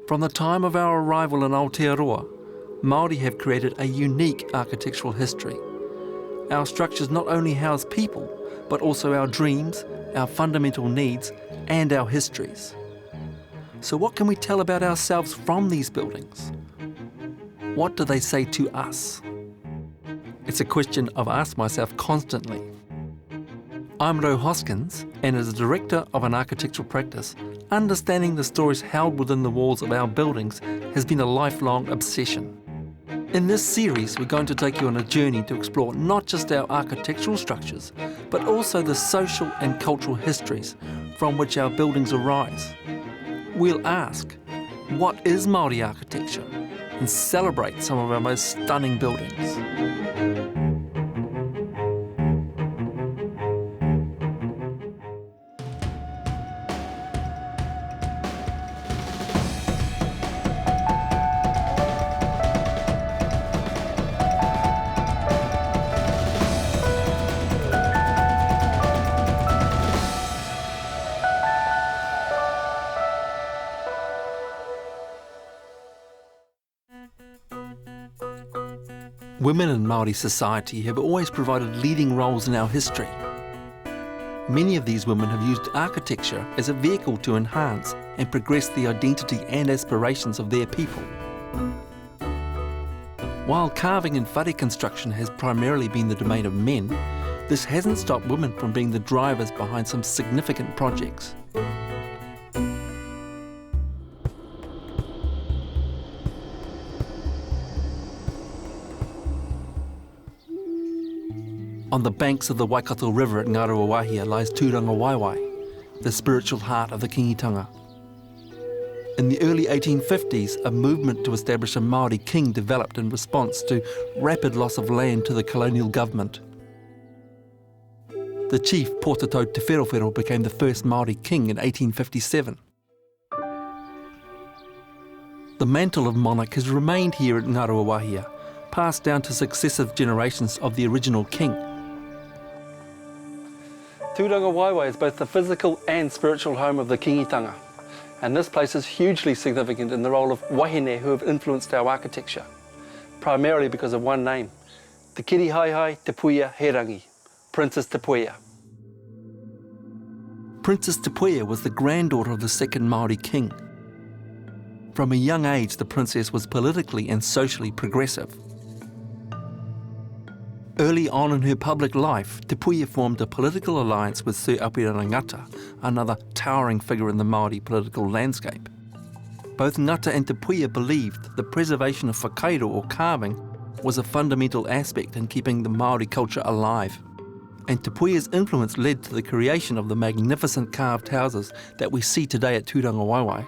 From the time of our arrival in Aotearoa, Māori have created a unique architectural history. Our structures not only house people, but also our dreams, our fundamental needs, and our histories. So what can we tell about ourselves from these buildings? What do they say to us? It's a question I've asked myself constantly. I'm Ro Hoskins, and as a director of an architectural practice, understanding the stories held within the walls of our buildings has been a lifelong obsession. In this series, we're going to take you on a journey to explore not just our architectural structures, but also the social and cultural histories from which our buildings arise. We'll ask, what is Māori architecture? And celebrate some of our most stunning buildings. Women in Māori society have always provided leading roles in our history. Many of these women have used architecture as a vehicle to enhance and progress the identity and aspirations of their people. While carving and whare construction has primarily been the domain of men, this hasn't stopped women from being the drivers behind some significant projects. On the banks of the Waikato River at Ngāruawāhia lies Tūrangawaewae, the spiritual heart of the kingitanga. In the early 1850s, a movement to establish a Māori king developed in response to rapid loss of land to the colonial government. The chief, Pōtatau Te Wherowhero, became the first Māori king in 1857. The mantle of monarch has remained here at Ngāruawāhia, passed down to successive generations of the original king. Tūrangawaewae is both the physical and spiritual home of the kingitanga, and this place is hugely significant in the role of Wahine who have influenced our architecture, primarily because of one name, Te Kirihaihai Te Puea Herangi, Princess Te Puea. Princess Te Puea was the granddaughter of the second Māori king. From a young age, the princess was politically and socially progressive. Early on in her public life, Te Puea formed a political alliance with Sir Apirana Ngata, another towering figure in the Māori political landscape. Both Ngata and Te Puea believed the preservation of whakairo or carving was a fundamental aspect in keeping the Māori culture alive. And Te Puea's influence led to the creation of the magnificent carved houses that we see today at Tūrangawaewae.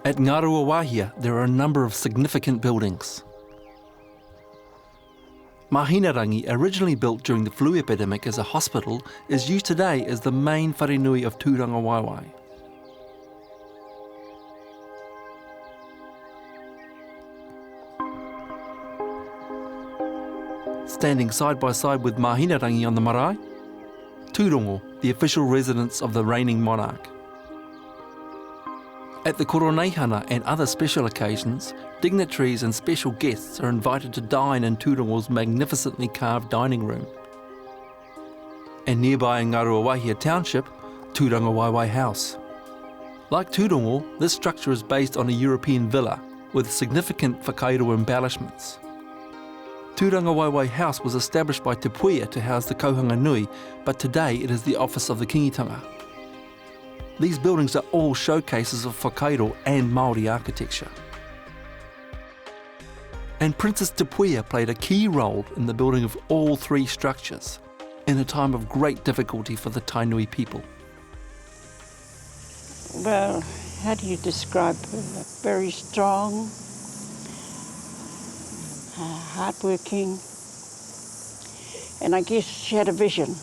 At Ngāruawāhia, there are a number of significant buildings. Mahinarangi, originally built during the flu epidemic as a hospital, is used today as the main wharenui of Tūrangawaewae. Standing side by side with Mahinarangi on the marae, Tūrongo, the official residence of the reigning monarch. At the koroneihana and other special occasions, dignitaries and special guests are invited to dine in Tūrongo's magnificently carved dining room. And nearby in Ngāruawāhia Township, Tūrangawaewae House. Like Tūrongo, this structure is based on a European villa with significant whakairo embellishments. Tūrangawaewae House was established by Te Puea to house the Kauhanga Nui, but today it is the office of the kingitanga. These buildings are all showcases of whakairo and Māori architecture. And Princess Te Puea played a key role in the building of all three structures, in a time of great difficulty for the Tainui people. Well, how do you describe her? Very strong, hardworking, and I guess she had a vision.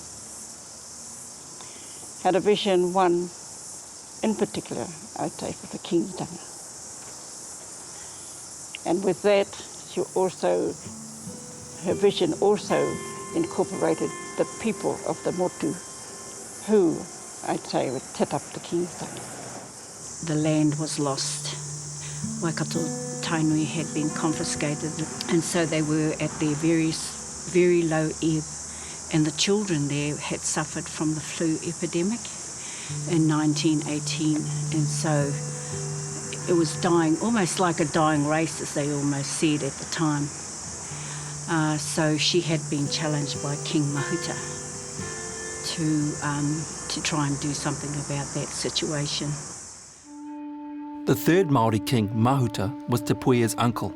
Had a vision, one in particular, I would say, for the kingitanga. And with that, her vision also incorporated the people of the motu, who, I'd say, would set up the kingitanga. the land was lost. Waikato Tainui had been confiscated, and so they were at their very low ebb, and the children there had suffered from the flu epidemic in 1918, and so it was dying, almost like a dying race, as they almost said at the time. So she had been challenged by King Mahuta to try and do something about that situation. The third Māori king, Mahuta, was Te Puea's uncle.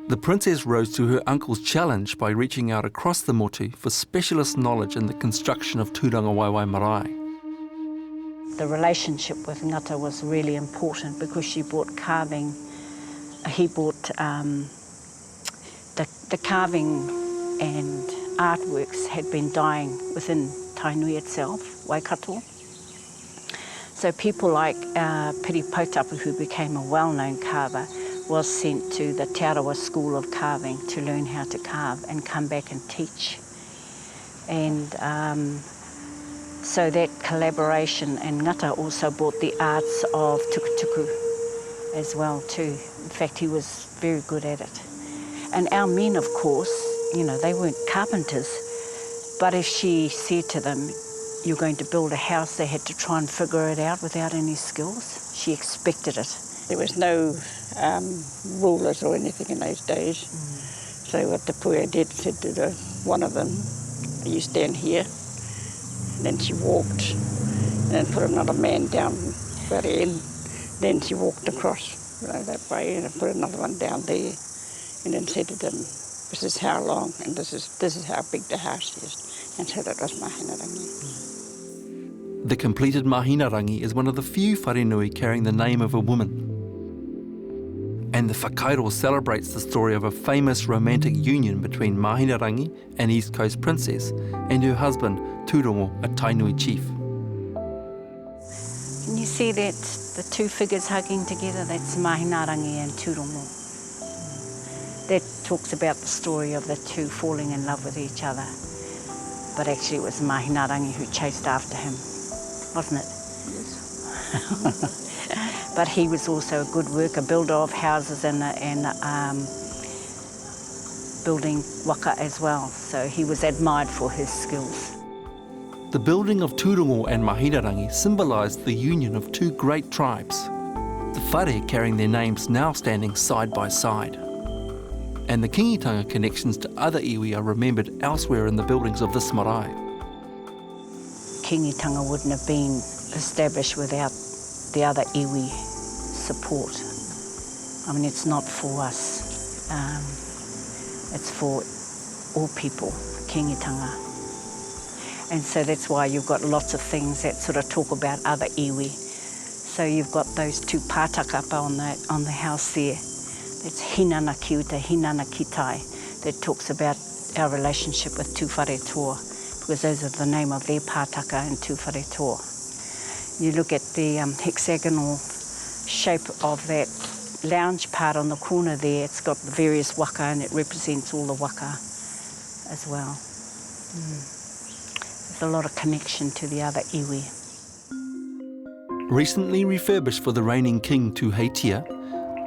The princess rose to her uncle's challenge by reaching out across the motu for specialist knowledge in the construction of Tūrangawaewae marae. The relationship with Ngata was really important because she brought carving. He brought the carving and artworks had been dying within Tainui itself, Waikato. So people like Piri Pautapu, who became a well-known carver, was sent to the Te Arawa School of Carving to learn how to carve and come back and teach. And so that collaboration, and Ngata also brought the arts of tukutuku as well too. In fact, he was very good at it. And our men, of course, you know, they weren't carpenters, but if she said to them, you're going to build a house, they had to try and figure it out without any skills. She expected it. There was no rulers or anything in those days. So what Te Puea did, said to one of them, you stand here. And then she walked and then put another man down that end. Then she walked across that way and put another one down there. And then said to them, this is how long and this is how big the house is. And so that was Mahinarangi. The completed Mahinarangi is one of the few wharenui carrying the name of a woman. And the whakairo celebrates the story of a famous romantic union between Mahinarangi, an East Coast princess, and her husband, Tūrongo, a Tainui chief. Can you see that, the two figures hugging together? That's Mahinarangi and Tūrongo. That talks about the story of the two falling in love with each other. But actually it was Mahinarangi who chased after him, wasn't it? Yes. But he was also a good worker, builder of houses and building waka as well. So he was admired for his skills. The building of Tūrongo and Mahinarangi symbolised the union of two great tribes, the Whare carrying their names now standing side by side. And the kingitanga connections to other iwi are remembered elsewhere in the buildings of this marae. Kingitanga wouldn't have been established without the other iwi support. I mean, it's not for us, it's for all people, kingitanga. And so that's why you've got lots of things that sort of talk about other iwi. So you've got those two pātakapa on the house there. It's hinana kiuta, hinana kitai, that talks about our relationship with Tū Whare Toa, because those are the name of their pātaka and Tū Whare Toa. You look at the hexagonal shape of that lounge part on the corner there, it's got the various waka and it represents all the waka as well. There's a lot of connection to the other iwi. Recently refurbished for the reigning king Tuheitia,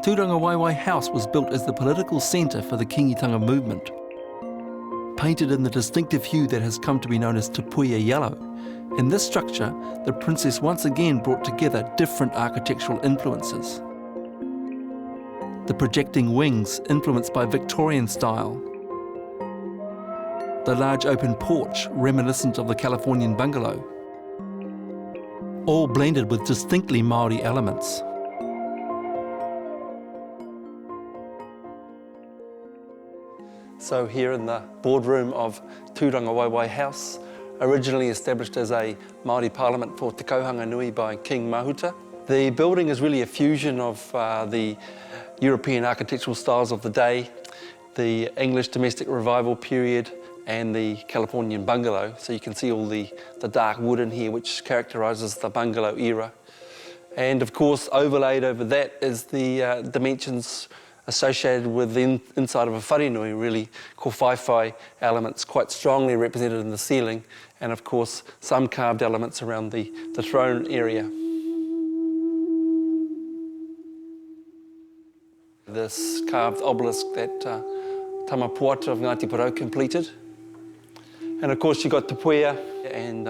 Tūrangawaewae House was built as the political centre for the kingitanga movement. Painted in the distinctive hue that has come to be known as Te Puea yellow, in this structure, the princess once again brought together different architectural influences. The projecting wings influenced by Victorian style, the large open porch reminiscent of the Californian bungalow, all blended with distinctly Māori elements. So here in the boardroom of Tūrangawaewae House, originally established as a Māori parliament for Te Kauhanga Nui by King Mahuta. The building is really a fusion of the European architectural styles of the day, the English domestic revival period, and the Californian bungalow. So you can see all the dark wood in here, which characterises the bungalow era. And of course, overlaid over that is the dimensions associated with the inside of a wharenui, really kōwhaiwhai elements quite strongly represented in the ceiling, and of course some carved elements around the throne area. this carved obelisk that Tamapuata of Ngāti Porou completed. And of course you got Te Puea and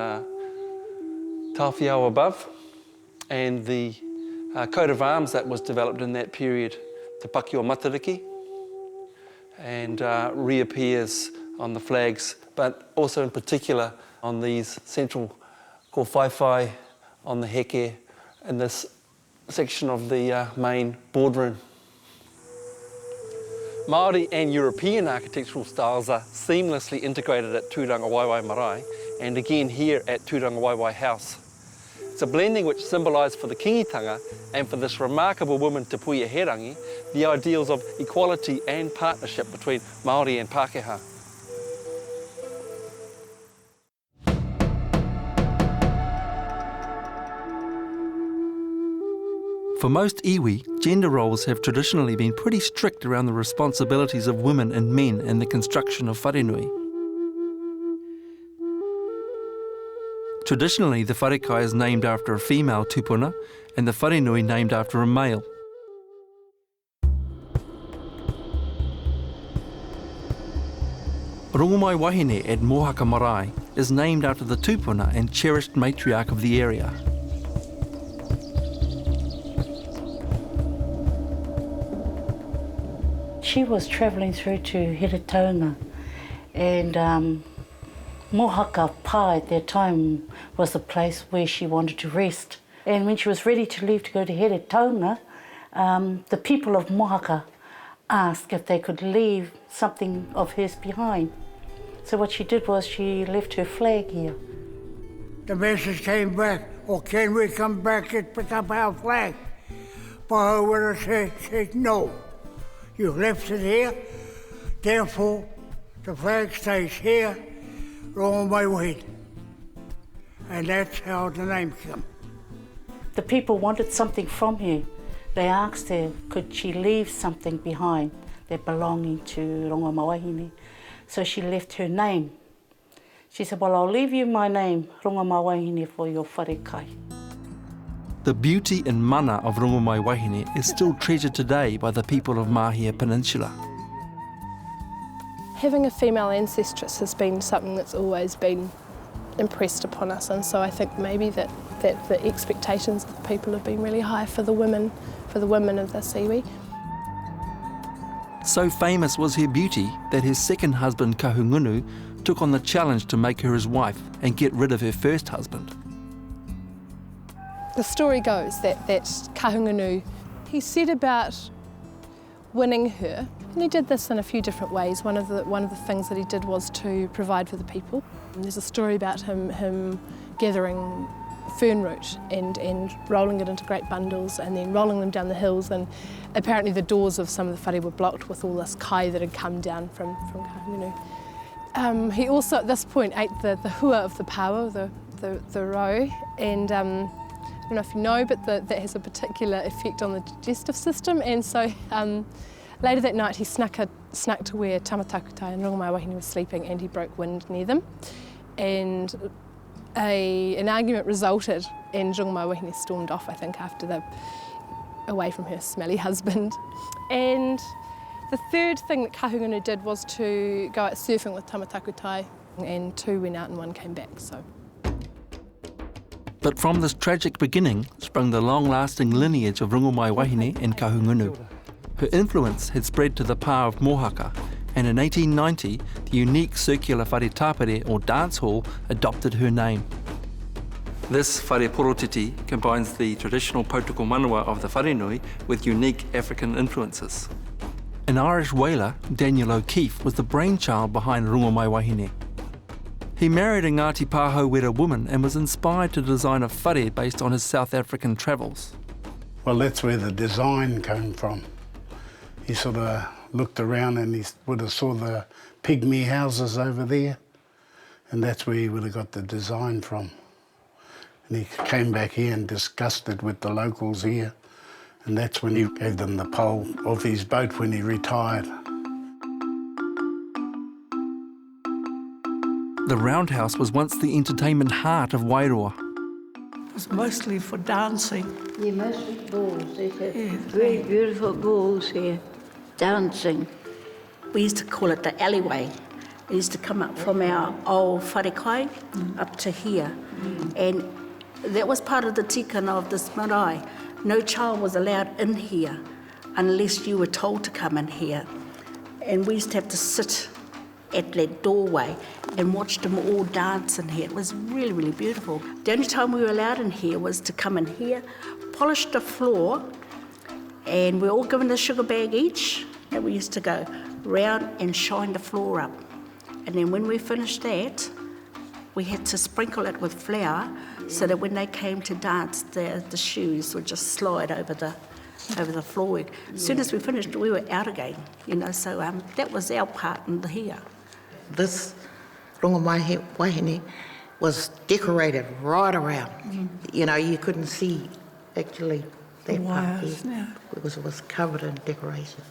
Tawhiao above, and the coat of arms that was developed in that period, Te Paki o Matariki, and reappears on the flags, but also in particular on these central ko whaiwhai on the heke in this section of the main boardroom. Māori and European architectural styles are seamlessly integrated at Tūrangawaewae marae, and again here at Tūrangawaewae House. It's a blending which symbolised for the kingitanga and for this remarkable woman Te Puea Herangi the ideals of equality and partnership between Māori and Pākehā. For most iwi, gender roles have traditionally been pretty strict around the responsibilities of women and men in the construction of wharenui. Traditionally, the wharekai is named after a female tupuna and the wharenui named after a male. Rongomai Wahine at Mohaka Marae is named after the tupuna and cherished matriarch of the area. She was travelling through to Heretaunga, and Mohaka Pa at that time was the place where she wanted to rest. And when she was ready to leave to go to Heretaunga, the people of Mohaka asked if they could leave something of hers behind. So what she did was she left her flag here. The message came back, or can we come back and pick up our flag? Paha would have said no. You left it here, therefore the flag stays here, Rongomai Wahine. And that's how the name came. The people wanted something from her. They asked her, could she leave something behind that belonging to Rongomai Wahine? So she left her name. She said, well, I'll leave you my name, Rongomai Wahine, for your wharekai. The beauty and mana of Rongomai Wahine is still treasured today by the people of Māhia Peninsula. Having a female ancestress has been something that's always been impressed upon us, and so I think maybe that the expectations of the people have been really high for the women of this iwi. So famous was her beauty that his second husband Kahungunu took on the challenge to make her his wife and get rid of her first husband. The story goes that Kahungunu, he set about winning her, and he did this in a few different ways. One of the things that he did was to provide for the people. And there's a story about him gathering fern root and rolling it into great bundles and then rolling them down the hills, and apparently the doors of some of the whare were blocked with all this kai that had come down from Kahungunu. He also at this point ate the hua of the paua, the roe, and I don't know if you know, but that has a particular effect on the digestive system, and so later that night he snuck to where Tamatakutai and Rongomai Wahine were sleeping, and he broke wind near them, and an argument resulted, and Rongomai Wahine stormed off, I think, away from her smelly husband. And the third thing that Kahungunu did was to go out surfing with Tamatakutai, and 2 went out and 1 came back. So. But from this tragic beginning sprung the long-lasting lineage of Rongomai Wahine and Kahungunu. Her influence had spread to the pa of Mohaka, and in 1890, the unique circular whare tāpere or dance hall adopted her name. This whare porotiti combines the traditional Potoko Manawa of the wharenui with unique African influences. An Irish whaler, Daniel O'Keefe, was the brainchild behind Rongomai Wahine. He married a Ngāti Pāhauwera woman and was inspired to design a whare based on his South African travels. Well, that's where the design came from. He sort of looked around and he would have saw the pygmy houses over there, and that's where he would have got the design from. And he came back here and discussed it with the locals here, and that's when he gave them the pole of his boat when he retired. The Roundhouse was once the entertainment heart of Wairoa. It was mostly for dancing. Yeah, mostly balls. There's very beautiful balls here. dancing. We used to call it the alleyway. It used to come up from our old wharekai up to here. And that was part of the tikana of this marae. No child was allowed in here unless you were told to come in here. And we used to have to sit at that doorway and watch them all dance in here. It was really, really beautiful. The only time we were allowed in here was to come in here, polish the floor, and we were all given a sugar bag each, and we used to go round and shine the floor up. And then when we finished that, we had to sprinkle it with flour so that when they came to dance, the shoes would just slide over the floor. As soon as we finished, we were out again, so that was our part in the here. This Wahine was decorated right around. You couldn't see actually that part here. It was covered in decorations.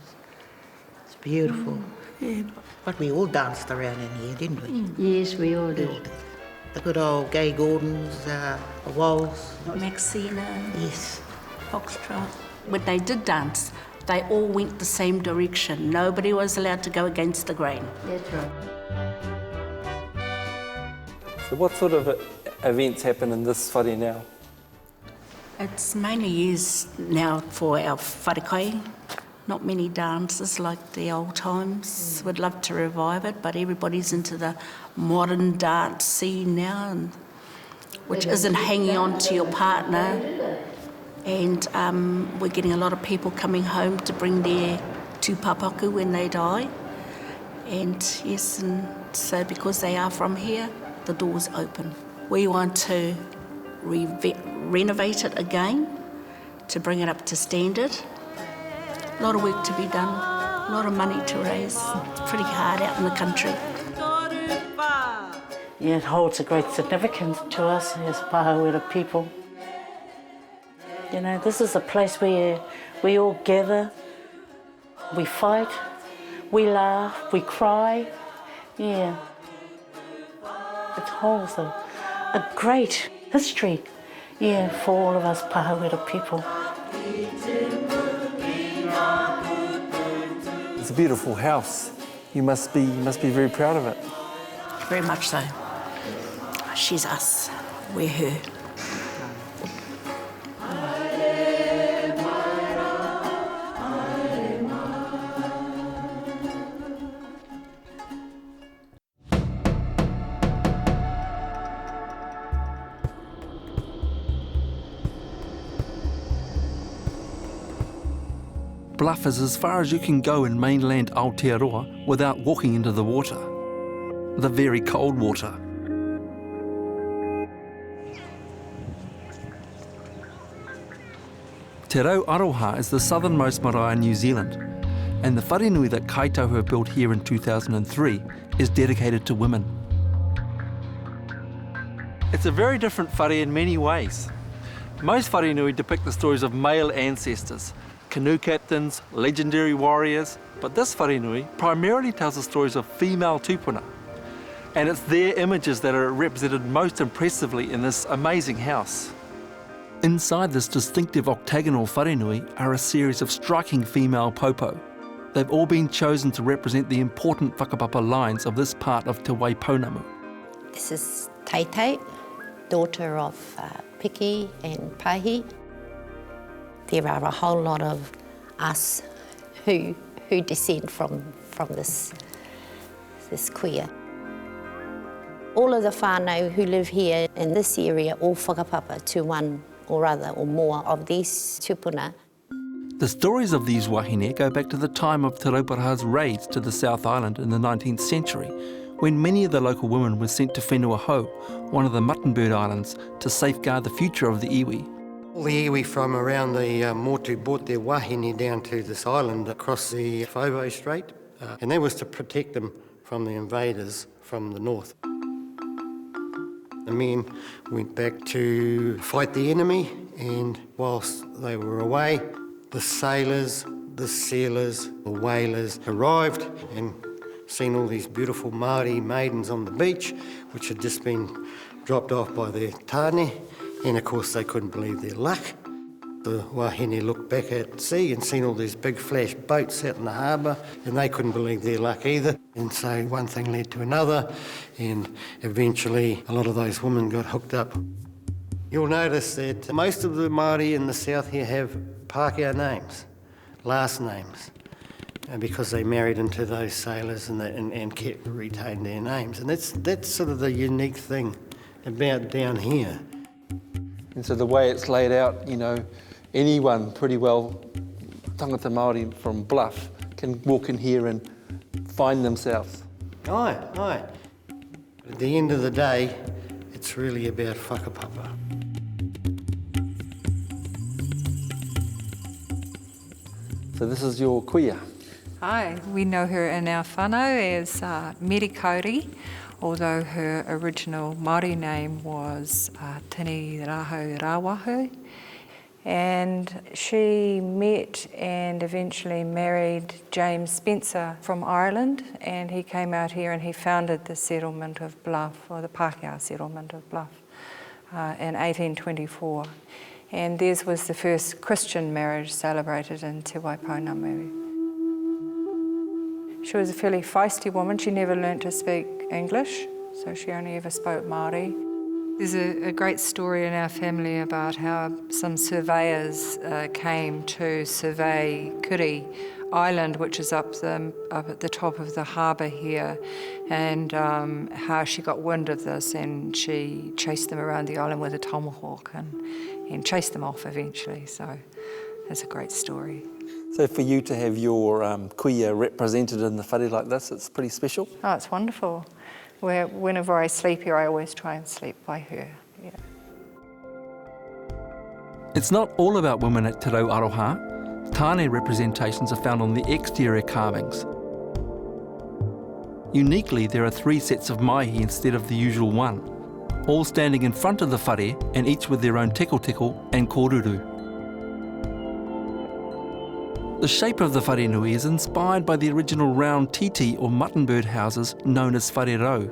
It's beautiful. Yeah. But we all danced around in here, didn't we? Yes, we all did. The good old Gay Gordons, the Walls. Maxina, Yes. Foxtrot. When they did dance, they all went the same direction. Nobody was allowed to go against the grain. That's right. So what sort of events happen in this whare now? It's mainly used now for our wharekai. Not many dances like the old times. We'd love to revive it, but everybody's into the modern dance scene now, which isn't hanging on to your partner. And we're getting a lot of people coming home to bring their tūpapaku when they die. And yes, and so because they are from here, the door's open. We want to renovate it again to bring it up to standard. A lot of work to be done, a lot of money to raise. It's pretty hard out in the country. Yeah, it holds a great significance to us as Pāhewera people. This is a place where we all gather, we fight, we laugh, we cry. Yeah. It holds a great history, for all of us Pāhewera people. It's a beautiful house. You must be very proud of it. Very much so. She's us, we're her. Bluff is as far as you can go in mainland Aotearoa without walking into the water. The very cold water. Te Rau Aroha is the southernmost marae in New Zealand, and the wharenui that Kaitauhua built here in 2003 is dedicated to women. It's a very different whare in many ways. Most wharenui depict the stories of male ancestors, canoe captains, legendary warriors, but this wharenui primarily tells the stories of female tupuna. And it's their images that are represented most impressively in this amazing house. Inside this distinctive octagonal wharenui are a series of striking female popo. They've all been chosen to represent the important whakapapa lines of this part of Te Waipounamu. This is Teitei, daughter of Piki and Pahi. There are a whole lot of us who descend from this queer. All of the whānau who live here in this area all whakapapa to one or other or more of these tupuna. The stories of these wahine go back to the time of Te Rauparaha's raids to the South Island in the 19th century, when many of the local women were sent to Whenua Hou, one of the Muttonbird Islands, to safeguard the future of the iwi. All the iwi from around the Motu brought their wahine down to this island across the Whauwau Strait, and that was to protect them from the invaders from the north. The men went back to fight the enemy, and whilst they were away, the sailors, the sealers, the whalers arrived and seen all these beautiful Māori maidens on the beach, which had just been dropped off by their tāne, and of course they couldn't believe their luck. The Wahine looked back at sea and seen all these big flash boats out in the harbour, and they couldn't believe their luck either. And so one thing led to another, and eventually a lot of those women got hooked up. You'll notice that most of the Māori in the south here have Pākehā names, last names, because they married into those sailors and kept retained their names. And that's sort of the unique thing about down here. And so the way it's laid out, you know, anyone pretty well, tangata Māori from Bluff, can walk in here and find themselves. Aye. At the end of the day, it's really about whakapapa. So this is your kuia. Hi, we know her in our whānau as Meri Kauri, although her original Māori name was Tini Rahau Rawahu. And she met and eventually married James Spencer from Ireland, and he came out here and he founded the settlement of Bluff, or the Pākehā settlement of Bluff, in 1824. And theirs was the first Christian marriage celebrated in Te Waipounamu. She was a fairly feisty woman. She never learnt to speak English, so she only ever spoke Māori. There's a great story in our family about how some surveyors came to survey Kuri Island, which is up at the top of the harbour here, and how she got wind of this and she chased them around the island with a tomahawk and chased them off eventually. So that's a great story. So for you to have your kuia represented in the whare like this, it's pretty special? Oh, it's wonderful. Whenever I sleep here, I always try and sleep by her. Yeah. It's not all about women at Te Rau Aroha. Tāne representations are found on the exterior carvings. Uniquely, there are 3 sets of maihi instead of the usual one, all standing in front of the whare and each with their own teko and kōruru. The shape of the whare nui is inspired by the original round titi or mutton bird houses known as whare rau.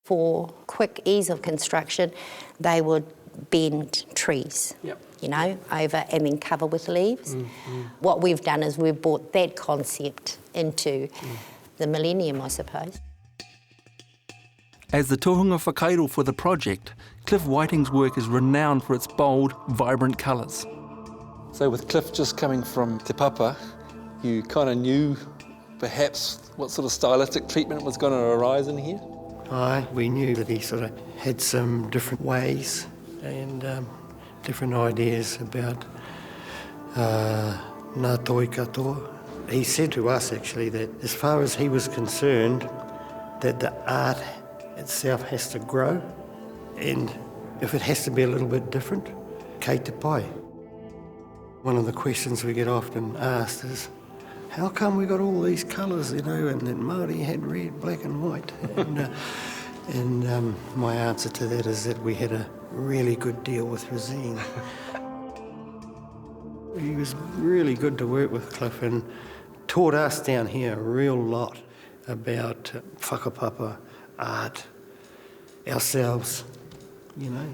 For quick ease of construction, they would bend trees, you know, over and then cover with leaves. What we've done is we've brought that concept into the millennium, I suppose. As the tohunga whakairo for the project, Cliff Whiting's work is renowned for its bold, vibrant colours. So with Cliff just coming from Te Papa, you kind of knew perhaps what sort of stylistic treatment was going to arise in here? Aye, we knew that he sort of had some different ways and different ideas about ngā toi katoa. He said to us actually that as far as he was concerned, that the art itself has to grow, and if it has to be a little bit different, kei te pai. One of the questions we get often asked is, how come we got all these colours, you know, and then Māori had red, black and white? And my answer to that is that we had a really good deal with Rosine. He was really good to work with, Cliff, and taught us down here a real lot about whakapapa, art, ourselves, you know.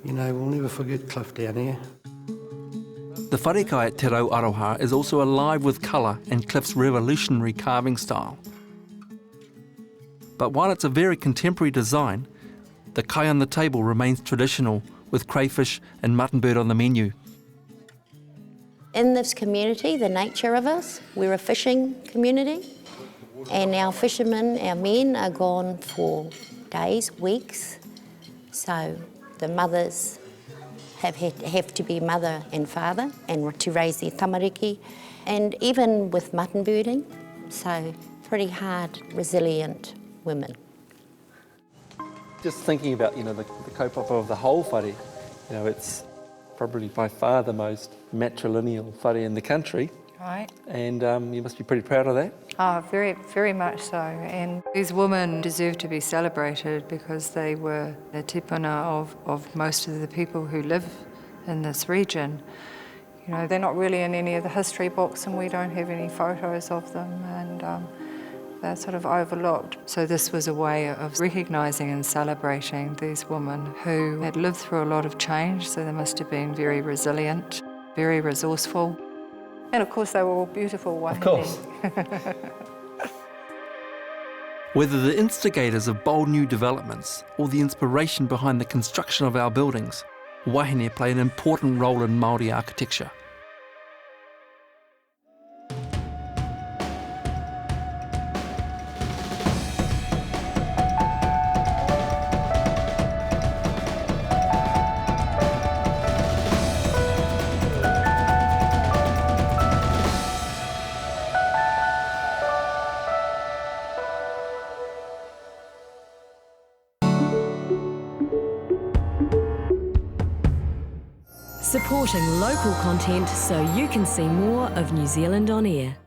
We'll never forget Cliff down here. The wharekai at Te Rau Aroha is also alive with colour and Cliff's revolutionary carving style. But while it's a very contemporary design, the kai on the table remains traditional, with crayfish and mutton bird on the menu. In this community, the nature of us, we're a fishing community, and our fishermen, our men, are gone for days, weeks, so the mothers have to be mother and father and to raise their tamariki, and even with mutton birding, so pretty hard, resilient women. Just thinking about, the kaupapa of the whole whare, it's probably by far the most matrilineal whare in the country. Right. And you must be pretty proud of that. Oh, very, very much so. And these women deserve to be celebrated because they were the tipuna of most of the people who live in this region. They're not really in any of the history books, and we don't have any photos of them. And They're sort of overlooked. So this was a way of recognising and celebrating these women who had lived through a lot of change, so they must have been very resilient, very resourceful. And of course they were all beautiful wahine. Of course. Whether the instigators of bold new developments or the inspiration behind the construction of our buildings, wahine play an important role in Māori architecture. Supporting local content so you can see more of New Zealand on air.